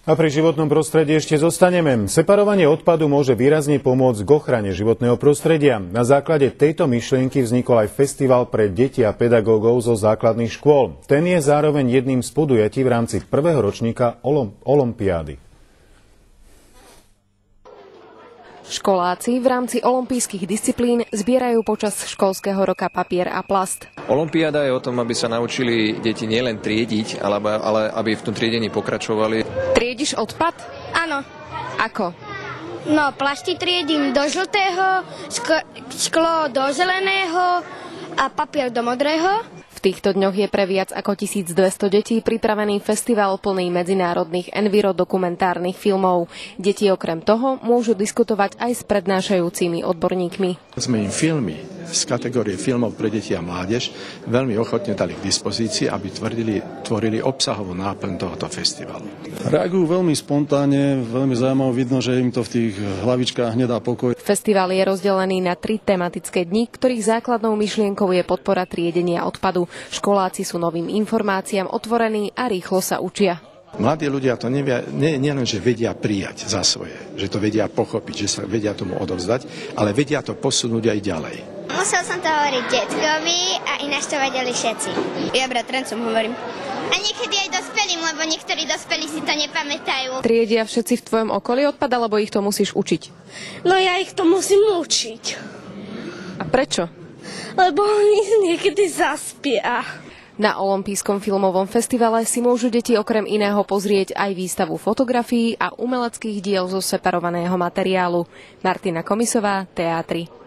A pri životnom prostredí ešte zostaneme. Separovanie odpadu môže výrazne pomôcť k ochrane životného prostredia. Na základe tejto myšlienky vznikol aj festival pre deti a pedagógov zo základných škôl. Ten je zároveň jedným z podujatí v rámci prvého ročníka olympiády. Školáci v rámci olympijských disciplín zbierajú počas školského roka papier a plast. Olympiáda je o tom, aby sa naučili deti nielen triediť, ale aby v tom triedení pokračovali. Triediš odpad? Áno. Ako? No, plasty triedím do žltého, šklo do zeleného a papier do modrého. V týchto dňoch je pre viac ako 1200 detí pripravený festival plný medzinárodných envirodokumentárnych filmov. Deti okrem toho môžu diskutovať aj s prednášajúcimi odborníkmi. Sme im filmy z kategórie filmov pre deti a mládež veľmi ochotne dali k dispozícii, aby tvorili obsahovú náplň tohoto festivalu. Reagujú veľmi spontánne, veľmi zaujímavé, vidno, že im to v tých hlavičkách nedá pokoj. Festival je rozdelený na 3 tematické dni, ktorých základnou myšlienkou je podpora triedenia odpadu. Školáci sú novým informáciám otvorení a rýchlo sa učia. Mladí ľudia to nielen, že vedia prijať za svoje, že to vedia pochopiť, že sa vedia tomu odovzdať, ale vedia to posunúť aj ďalej. Musel som to hovoriť detkovi a ináč to vedeli všetci. Ja bratrancom hovorím. A niekedy aj dospelým, lebo niektorí dospelí si to nepamätajú. Triedia všetci v tvojom okolí odpad, alebo ich to musíš učiť? No ja ich to musím učiť. A prečo? Lebo oni niekedy zaspia. Na olympijskom filmovom festivale si môžu deti okrem iného pozrieť aj výstavu fotografií a umeleckých diel zo separovaného materiálu. Martina Komisová, Teátry.